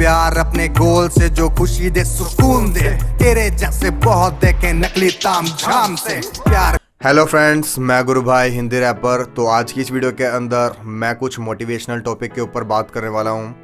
प्यार अपने गोल से जो खुशी दे सुकून दे, तेरे जैसे बहुत देखे नकली ताम झाम से प्यार। हेलो फ्रेंड्स, मैं गुरु भाई हिंदी रैपर। तो आज की इस वीडियो के अंदर मैं कुछ मोटिवेशनल टॉपिक के ऊपर बात करने वाला हूँ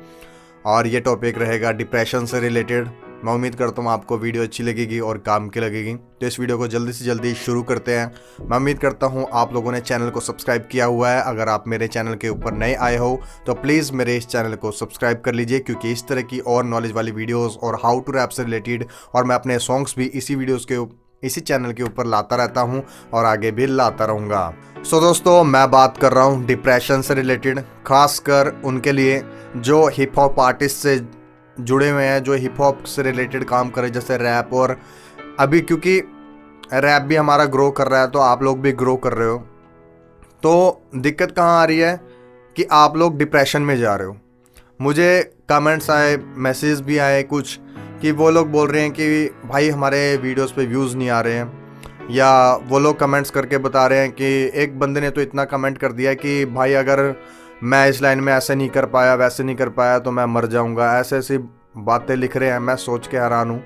और ये टॉपिक रहेगा डिप्रेशन से रिलेटेड। मैं उम्मीद करता हूँ आपको वीडियो अच्छी लगेगी और काम की लगेगी। तो इस वीडियो को जल्दी से जल्दी शुरू करते हैं। मैं उम्मीद करता हूँ आप लोगों ने चैनल को सब्सक्राइब किया हुआ है। अगर आप मेरे चैनल के ऊपर नए आए हो तो प्लीज़ मेरे इस चैनल को सब्सक्राइब कर लीजिए, क्योंकि इस तरह की और नॉलेज वाली वीडियोज़ और हाउ टू रैप से रिलेटेड और मैं अपने सॉन्ग्स भी इसी चैनल के ऊपर लाता रहता हूँ और आगे भी लाता रहूँगा। सो दोस्तों, मैं बात कर रहा हूँ डिप्रेशन से रिलेटेड, खासकर उनके लिए जो हिप हॉप आर्टिस्ट से जुड़े हुए हैं, जो हिप हॉप से रिलेटेड काम करें, जैसे रैप। और अभी क्योंकि रैप भी हमारा ग्रो कर रहा है तो आप लोग भी ग्रो कर रहे हो, तो दिक्कत कहाँ आ रही है कि आप लोग डिप्रेशन में जा रहे हो। मुझे कमेंट्स आए, मैसेज भी आए कुछ कि वो लोग बोल रहे हैं कि भाई हमारे वीडियोस पे व्यूज़ नहीं आ रहे हैं, या वो लोग कमेंट्स करके बता रहे हैं कि एक बंदे ने तो इतना कमेंट कर दिया कि भाई अगर मैं इस लाइन में ऐसे नहीं कर पाया, वैसे नहीं कर पाया तो मैं मर जाऊंगा। ऐसे ऐसी बातें लिख रहे हैं, मैं सोच के हैरान हूँ।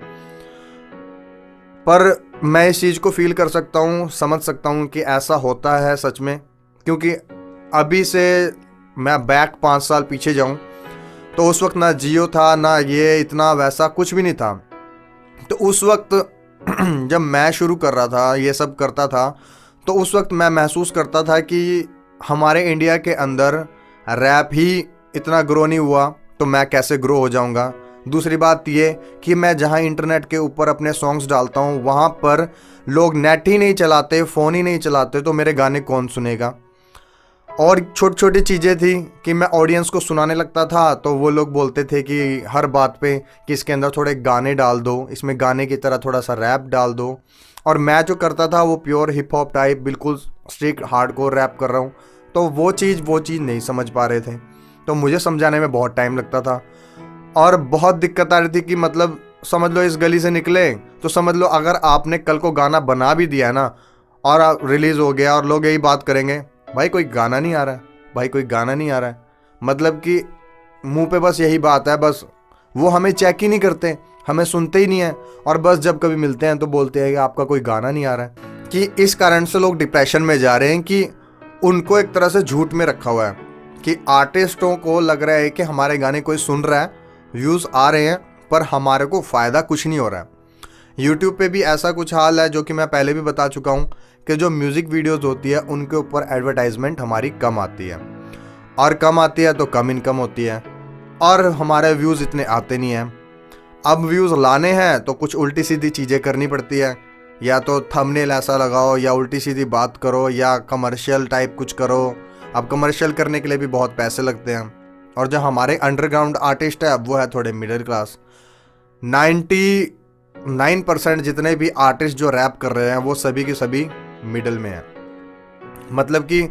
पर मैं इस चीज़ को फील कर सकता हूँ, समझ सकता हूँ कि ऐसा होता है सच में, क्योंकि अभी से मैं बैक 5 साल पीछे जाऊँ तो उस वक्त ना जियो था, ना ये इतना वैसा कुछ भी नहीं था। तो उस वक्त जब मैं शुरू कर रहा था, ये सब करता था, तो उस वक्त मैं महसूस करता था कि हमारे इंडिया के अंदर रैप ही इतना ग्रो नहीं हुआ तो मैं कैसे ग्रो हो जाऊंगा। दूसरी बात ये कि मैं जहाँ इंटरनेट के ऊपर अपने सॉन्ग्स डालता हूँ वहाँ पर लोग नेट ही नहीं चलाते, फ़ोन ही नहीं चलाते, तो मेरे गाने कौन सुनेगा। और छोटी छोटी चीज़ें थी कि मैं ऑडियंस को सुनाने लगता था तो वो लोग बोलते थे कि हर बात पे कि इसके अंदर थोड़े गाने डाल दो, इसमें गाने की तरह थोड़ा सा रैप डाल दो। और मैं जो करता था वो प्योर हिप हॉप टाइप, बिल्कुल स्ट्रिक्ट हार्डकोर रैप कर रहा हूँ, तो वो चीज़ नहीं समझ पा रहे थे। तो मुझे समझाने में बहुत टाइम लगता था और बहुत दिक्कत आ रही थी कि मतलब समझ लो इस गली से निकले तो समझ लो अगर आपने कल को गाना बना भी दिया है ना और रिलीज़ हो गया और लोग यही बात करेंगे, भाई कोई गाना नहीं आ रहा है, भाई कोई गाना नहीं आ रहा है। मतलब कि मुंह पे बस यही बात है, बस वो हमें चेक ही नहीं करते, हमें सुनते ही नहीं है, और बस जब कभी मिलते हैं तो बोलते हैं कि आपका कोई गाना नहीं आ रहा है। कि इस कारण से लोग डिप्रेशन में जा रहे हैं कि उनको एक तरह से झूठ में रखा हुआ है कि आर्टिस्टों को लग रहा है कि हमारे गाने कोई सुन रहा है, व्यूज़ आ रहे हैं, पर हमारे को फ़ायदा कुछ नहीं हो रहा है। यूट्यूब पे भी ऐसा कुछ हाल है, जो कि मैं पहले भी बता चुका हूँ कि जो म्यूज़िक वीडियोज़ होती है उनके ऊपर एडवर्टाइजमेंट हमारी कम आती है, और कम आती है तो कम इनकम होती है, और हमारे व्यूज़ इतने आते नहीं हैं। अब व्यूज़ लाने हैं तो कुछ उल्टी सीधी चीज़ें करनी पड़ती है, या तो थंबनेल ऐसा लगाओ, या उल्टी सीधी बात करो, या कमर्शियल टाइप कुछ करो। अब कमर्शियल करने के लिए भी बहुत पैसे लगते हैं, और जो हमारे अंडरग्राउंड आर्टिस्ट है वो है थोड़े मिडिल क्लास। 99% जितने भी आर्टिस्ट जो रैप कर रहे हैं वो सभी के सभी मिडिल में हैं। मतलब कि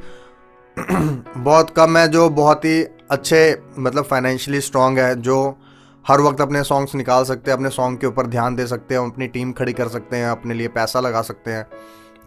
बहुत कम है जो बहुत ही अच्छे, मतलब फाइनेंशियली स्ट्रांग है, जो हर वक्त अपने सॉन्ग्स निकाल सकते हैं, अपने सॉन्ग के ऊपर ध्यान दे सकते हैं, अपनी टीम खड़ी कर सकते हैं, अपने लिए पैसा लगा सकते हैं।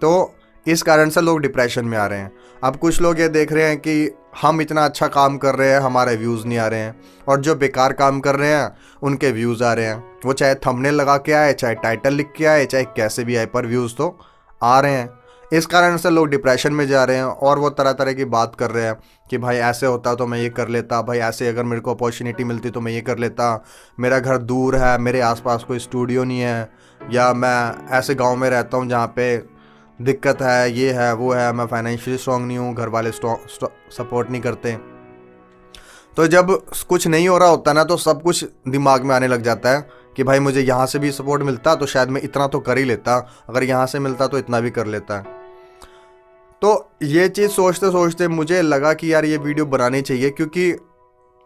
तो इस कारण से लोग डिप्रेशन में आ रहे हैं। अब कुछ लोग ये देख रहे हैं कि हम इतना अच्छा काम कर रहे हैं, हमारे व्यूज़ नहीं आ रहे हैं, और जो बेकार काम कर रहे हैं उनके व्यूज़ आ रहे हैं। वो चाहे थंबनेल लगा के आए, चाहे टाइटल लिख के आए, चाहे कैसे भी आए, पर व्यूज़ तो आ रहे हैं। इस कारण से लोग डिप्रेशन में जा रहे हैं और वो तरह तरह की बात कर रहे हैं कि भाई ऐसे होता तो मैं ये कर लेता, भाई ऐसे अगर मेरे को अपॉर्चुनिटी मिलती तो मैं ये कर लेता, मेरा घर दूर है, मेरे आसपास कोई स्टूडियो नहीं है, या मैं ऐसे गांव में रहता हूँ जहाँ पे दिक्कत है, ये है वो है, मैं फाइनेंशियली स्ट्रांग नहीं हूँ, घर वाले सपोर्ट नहीं करते। तो जब कुछ नहीं हो रहा होता ना तो सब कुछ दिमाग में आने लग जाता है कि भाई मुझे यहाँ से भी सपोर्ट मिलता तो शायद मैं इतना तो कर ही लेता, अगर यहाँ से मिलता तो इतना भी कर लेता। तो ये चीज़ सोचते सोचते मुझे लगा कि यार ये वीडियो बनानी चाहिए, क्योंकि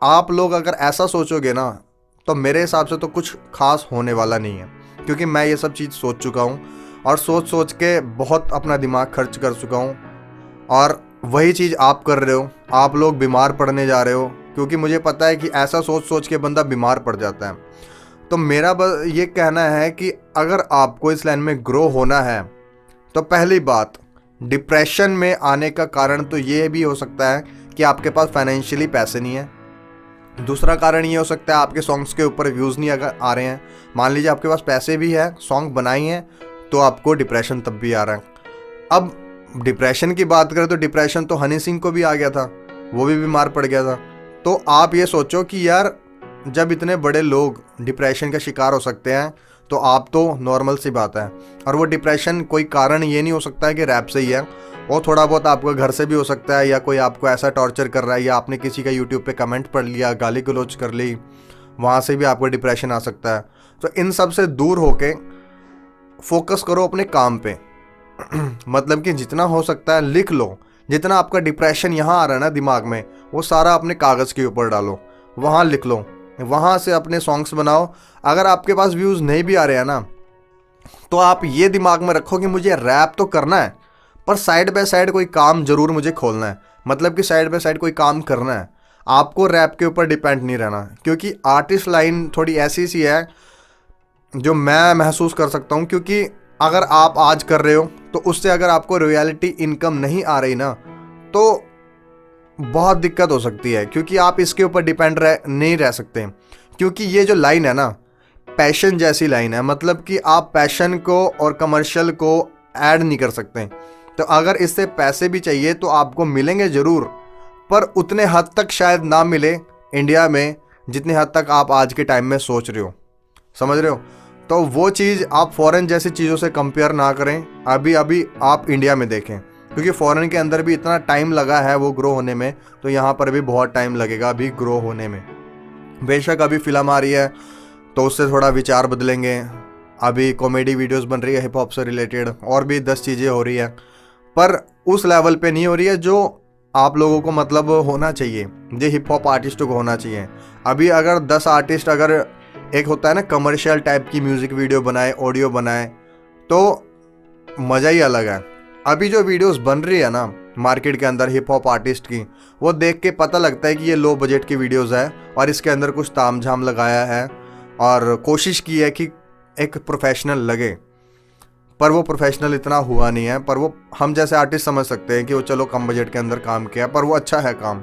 आप लोग अगर ऐसा सोचोगे ना तो मेरे हिसाब से तो कुछ खास होने वाला नहीं है, क्योंकि मैं ये सब चीज़ सोच चुका हूँ और सोच सोच के बहुत अपना दिमाग खर्च कर चुका हूँ, और वही चीज़ आप कर रहे हो। आप लोग बीमार पड़ने जा रहे हो, क्योंकि मुझे पता है कि ऐसा सोच सोच के बंदा बीमार पड़ जाता है। तो मेरा बस ये कहना है कि अगर आपको इस लाइन में ग्रो होना है तो पहली बात, डिप्रेशन में आने का कारण तो ये भी हो सकता है कि आपके पास फाइनेंशियली पैसे नहीं है, दूसरा कारण ये हो सकता है आपके सॉन्ग्स के ऊपर व्यूज़ नहीं अगर आ रहे हैं। मान लीजिए आपके पास पैसे भी हैं, सॉन्ग बनाई हैं, तो आपको डिप्रेशन तब भी आ रहा है। अब डिप्रेशन की बात करें तो डिप्रेशन तो हनी सिंह को भी आ गया था, वो भी बीमार पड़ गया था। तो आप ये सोचो कि यार जब इतने बड़े लोग डिप्रेशन का शिकार हो सकते हैं तो आप तो नॉर्मल सी बात है। और वो डिप्रेशन कोई कारण ये नहीं हो सकता है कि रैप से ही है, वो थोड़ा बहुत आपको घर से भी हो सकता है, या कोई आपको ऐसा टॉर्चर कर रहा है, या आपने किसी का यूट्यूब पे कमेंट पढ़ लिया, गाली गलौज कर ली, वहाँ से भी आपको डिप्रेशन आ सकता है। तो इन सब से दूर होके फोकस करो अपने काम पे। मतलब कि जितना हो सकता है लिख लो, जितना आपका डिप्रेशन यहाँ आ रहा है ना दिमाग में, वो सारा अपने कागज़ के ऊपर डालो, वहाँ लिख लो, वहाँ से अपने सॉन्ग्स बनाओ। अगर आपके पास व्यूज़ नहीं भी आ रहे हैं ना, तो आप ये दिमाग में रखो कि मुझे रैप तो करना है, पर साइड बाय साइड कोई काम ज़रूर मुझे खोलना है। मतलब कि साइड बाय साइड कोई काम करना है, आपको रैप के ऊपर डिपेंड नहीं रहना। क्योंकि आर्टिस्ट लाइन थोड़ी ऐसी सी है जो मैं महसूस कर सकता हूँ। क्योंकि अगर आप आज कर रहे हो तो उससे अगर आपको रॉयल्टी इनकम नहीं आ रही ना, तो बहुत दिक्कत हो सकती है। क्योंकि आप इसके ऊपर डिपेंड नहीं रह सकते। क्योंकि ये जो लाइन है ना, पैशन जैसी लाइन है। मतलब कि आप पैशन को और कमर्शियल को ऐड नहीं कर सकते। तो अगर इससे पैसे भी चाहिए तो आपको मिलेंगे ज़रूर, पर उतने हद तक शायद ना मिले इंडिया में जितने हद तक आप आज के टाइम में सोच रहे हो। समझ रहे हो? तो वो चीज़ आप फॉरेन जैसी चीज़ों से कंपेयर ना करें। अभी आप इंडिया में देखें, क्योंकि फॉरेन के अंदर भी इतना टाइम लगा है वो ग्रो होने में, तो यहाँ पर भी बहुत टाइम लगेगा अभी ग्रो होने में। बेशक अभी फिल्म आ रही है तो उससे थोड़ा विचार बदलेंगे, अभी कॉमेडी वीडियोस बन रही है हिप हॉप से रिलेटेड, और भी 10 चीज़ें हो रही है, पर उस लेवल पे नहीं हो रही है जो आप लोगों को मतलब होना चाहिए, जो हिप हॉप आर्टिस्टों को होना चाहिए। अभी अगर 10 आर्टिस्ट, अगर एक होता है ना कमर्शियल टाइप की म्यूज़िक वीडियो बनाए, ऑडियो बनाए, तो मज़ा ही अलग है। अभी जो वीडियोस बन रही है ना मार्केट के अंदर हिप हॉप आर्टिस्ट की, वो देख के पता लगता है कि ये लो बजट की वीडियोस है और इसके अंदर कुछ तामझाम लगाया है और कोशिश की है कि एक प्रोफेशनल लगे, पर वो प्रोफेशनल इतना हुआ नहीं है। पर वो हम जैसे आर्टिस्ट समझ सकते हैं कि वो चलो कम बजट के अंदर काम किया, पर वो अच्छा है काम।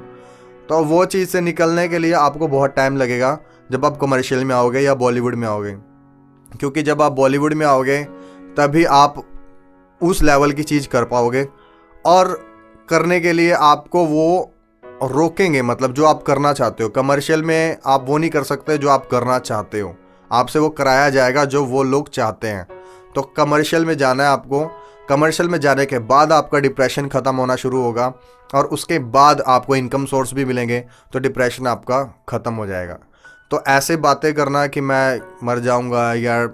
तो वो चीज़ से निकलने के लिए आपको बहुत टाइम लगेगा जब आप कमर्शियल में आओगे या बॉलीवुड में आओगे। क्योंकि जब आप बॉलीवुड में आओगे तभी आप उस लेवल की चीज़ कर पाओगे, और करने के लिए आपको वो रोकेंगे, मतलब जो आप करना चाहते हो। कमर्शियल में आप वो नहीं कर सकते जो आप करना चाहते हो, आपसे वो कराया जाएगा जो वो लोग चाहते हैं। तो कमर्शियल में जाना है आपको। कमर्शियल में जाने के बाद आपका डिप्रेशन ख़त्म होना शुरू होगा, और उसके बाद आपको इनकम सोर्स भी मिलेंगे, तो डिप्रेशन आपका ख़त्म हो जाएगा। तो ऐसे बातें करना कि मैं मर जाऊंगा या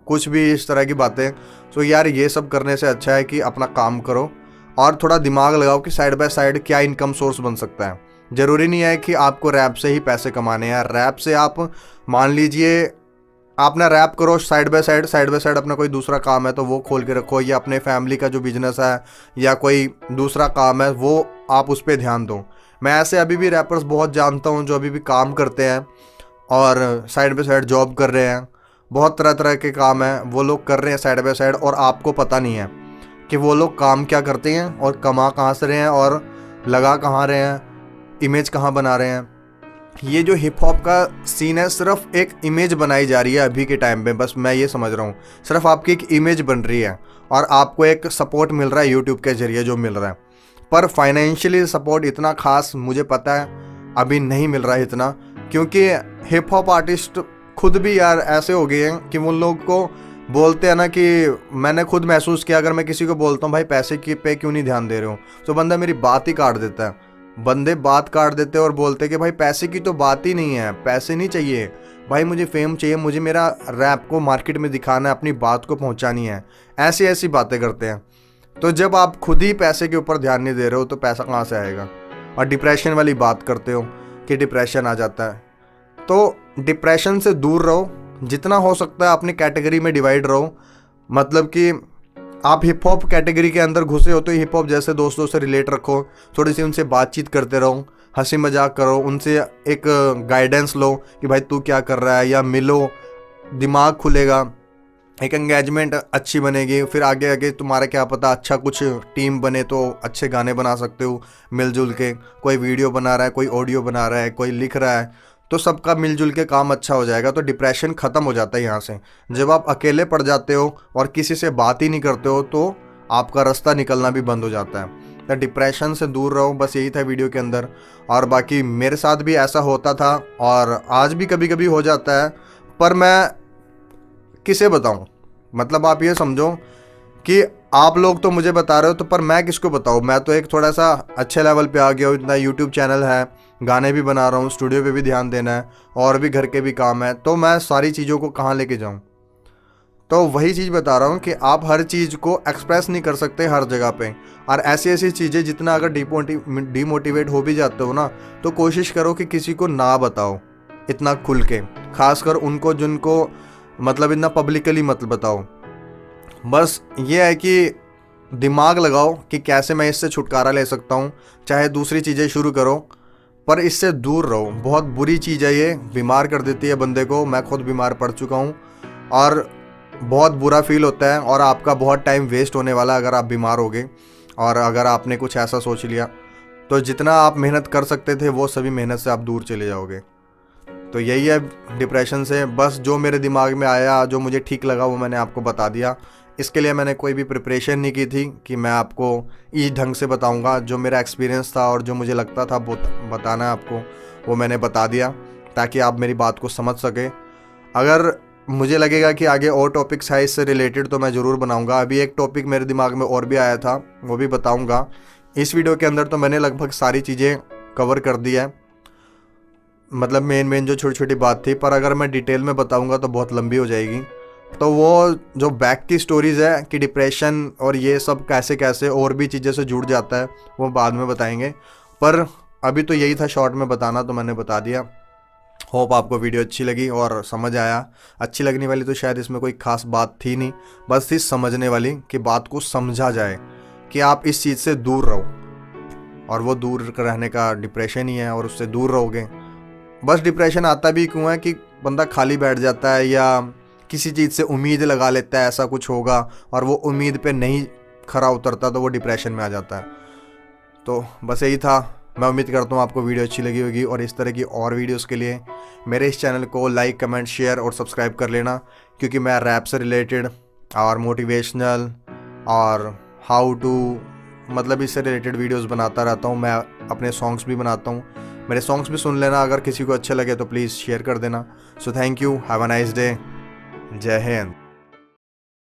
कुछ भी इस तरह की बातें, तो यार ये सब करने से अच्छा है कि अपना काम करो और थोड़ा दिमाग लगाओ कि साइड बाय साइड क्या इनकम सोर्स बन सकता है। ज़रूरी नहीं है कि आपको रैप से ही पैसे कमाने हैं। रैप से आप मान लीजिए आप ना रैप करो, साइड बाय साइड अपना कोई दूसरा काम है तो वो खोल के रखो, या अपने फैमिली का जो बिजनेस है या कोई दूसरा काम है वो आप उस पर ध्यान दो। मैं ऐसे अभी भी रैपर्स बहुत जानता हूँ जो अभी भी काम करते हैं और साइड बाय साइड जॉब कर रहे हैं। बहुत तरह तरह के काम हैं वो लोग कर रहे हैं साइड बाय साइड, और आपको पता नहीं है कि वो लोग काम क्या करते हैं और कमा कहाँ से रहे हैं और लगा कहाँ रहे हैं, इमेज कहाँ बना रहे हैं। ये जो हिप हॉप का सीन है सिर्फ एक इमेज बनाई जा रही है अभी के टाइम पे, बस मैं ये समझ रहा हूँ। सिर्फ आपकी एक इमेज बन रही है और आपको एक सपोर्ट मिल रहा है यूट्यूब के ज़रिए जो मिल रहा है, पर फाइनेंशियली सपोर्ट इतना खास मुझे पता है अभी नहीं मिल रहा है इतना। क्योंकि हिप हॉप आर्टिस्ट खुद भी यार ऐसे हो गए हैं कि वो लोग को बोलते हैं ना, कि मैंने खुद महसूस किया, अगर मैं किसी को बोलता हूँ भाई पैसे की पे क्यों नहीं ध्यान दे रहे हो, तो बंदा मेरी बात ही काट देता है। बंदे बात काट देते हैं और बोलते हैं कि भाई पैसे की तो बात ही नहीं है, पैसे नहीं चाहिए भाई, मुझे फेम चाहिए, मुझे मेरा रैप को मार्केट में दिखाना है, अपनी बात को पहुंचानी है। ऐसी ऐसी बातें करते हैं। तो जब आप खुद ही पैसे के ऊपर ध्यान नहीं दे रहे हो तो पैसा कहाँ से आएगा। और डिप्रेशन वाली बात करते हो कि डिप्रेशन आ जाता है, तो डिप्रेशन से दूर रहो, जितना हो सकता है अपनी कैटेगरी में डिवाइड रहो। मतलब कि आप हिप हॉप कैटेगरी के अंदर घुसे हो तो हिप हॉप जैसे दोस्तों से रिलेट रखो, थोड़ी सी उनसे बातचीत करते रहो, हंसी मजाक करो, उनसे एक गाइडेंस लो कि भाई तू क्या कर रहा है, या मिलो, दिमाग खुलेगा, एक एंगेजमेंट अच्छी बनेगी। फिर आगे आगे तुम्हारा क्या पता अच्छा कुछ टीम बने तो अच्छे गाने बना सकते हो मिलजुल के। कोई वीडियो बना रहा है, कोई ऑडियो बना रहा है, कोई लिख रहा है, तो सबका मिलजुल के काम अच्छा हो जाएगा, तो डिप्रेशन ख़त्म हो जाता है यहाँ से। जब आप अकेले पड़ जाते हो और किसी से बात ही नहीं करते हो तो आपका रास्ता निकलना भी बंद हो जाता है। तो डिप्रेशन से दूर रहो, बस यही था वीडियो के अंदर। और बाकी मेरे साथ भी ऐसा होता था और आज भी कभी कभी हो जाता है, पर मैं किसे बताऊँ। मतलब आप ये समझो कि आप लोग तो मुझे बता रहे हो, तो पर मैं किसको बताऊँ। मैं तो एक थोड़ा सा अच्छे लेवल पे आ गया हूँ, इतना यूट्यूब चैनल है, गाने भी बना रहा हूँ, स्टूडियो पे भी ध्यान देना है और भी घर के भी काम है, तो मैं सारी चीज़ों को कहाँ लेके जाऊँ। तो वही चीज़ बता रहा हूँ कि आप हर चीज़ को एक्सप्रेस नहीं कर सकते हर जगह पे। और ऐसी ऐसी चीज़ें जितना अगर डीमोटिवेट हो भी जाते हो ना, तो कोशिश करो कि किसी को ना बताओ इतना खुल के, खासकर उनको जिनको मतलब इतना पब्लिकली मत बताओ। बस ये है कि दिमाग लगाओ कि कैसे मैं इससे छुटकारा ले सकता हूँ, चाहे दूसरी चीज़ें शुरू करो पर इससे दूर रहो। बहुत बुरी चीज़ है ये, बीमार कर देती है बंदे को। मैं खुद बीमार पड़ चुका हूँ और बहुत बुरा फील होता है और आपका बहुत टाइम वेस्ट होने वाला है अगर आप बीमार हो गए और अगर आपने कुछ ऐसा सोच लिया। तो जितना आप मेहनत कर सकते थे वो सभी मेहनत से आप दूर चले जाओगे। तो यही है डिप्रेशन से। बस जो मेरे दिमाग में आया, जो मुझे ठीक लगा, वो मैंने आपको बता दिया। इसके लिए मैंने कोई भी प्रिपरेशन नहीं की थी कि मैं आपको इस ढंग से बताऊंगा। जो मेरा एक्सपीरियंस था और जो मुझे लगता था बताना है आपको, वो मैंने बता दिया ताकि आप मेरी बात को समझ सके। अगर मुझे लगेगा कि आगे और टॉपिक्स है इससे रिलेटेड तो मैं ज़रूर बनाऊंगा। अभी एक टॉपिक मेरे दिमाग में और भी आया था, वो भी बताऊंगा। इस वीडियो के अंदर तो मैंने लगभग सारी चीज़ें कवर कर दी है, मतलब मेन जो छोटी छोटी बात थी, पर अगर मैं डिटेल में बताऊंगा तो बहुत लंबी हो जाएगी। तो वो जो बैक की स्टोरीज़ है कि डिप्रेशन और ये सब कैसे कैसे और भी चीज़ें से जुड़ जाता है, वो बाद में बताएंगे। पर अभी तो यही था शॉर्ट में बताना, तो मैंने बता दिया। होप आपको वीडियो अच्छी लगी और समझ आया। अच्छी लगने वाली तो शायद इसमें कोई खास बात थी नहीं, बस थी समझने वाली कि बात को समझा जाए कि आप इस चीज़ से दूर रहो। और वो दूर रहने का डिप्रेशन ही है और उससे दूर रहोगे। बस डिप्रेशन आता भी क्यों है कि बंदा खाली बैठ जाता है या किसी चीज़ से उम्मीद लगा लेता है ऐसा कुछ होगा और वो उम्मीद पे नहीं खरा उतरता, तो वो डिप्रेशन में आ जाता है। तो बस यही था। मैं उम्मीद करता हूँ आपको वीडियो अच्छी लगी होगी और इस तरह की और वीडियोस के लिए मेरे इस चैनल को लाइक, कमेंट, शेयर और सब्सक्राइब कर लेना, क्योंकि मैं रैप से रिलेटेड और मोटिवेशनल और हाउ टू मतलब इससे रिलेटेड वीडियोस बनाता रहता हूँ। मैं अपने सॉन्ग्स भी बनाता हूँ, मेरे सॉन्ग्स भी सुन लेना। अगर किसी को अच्छे लगे तो प्लीज़ शेयर कर देना। So thank you, have a nice day, जय हिंद।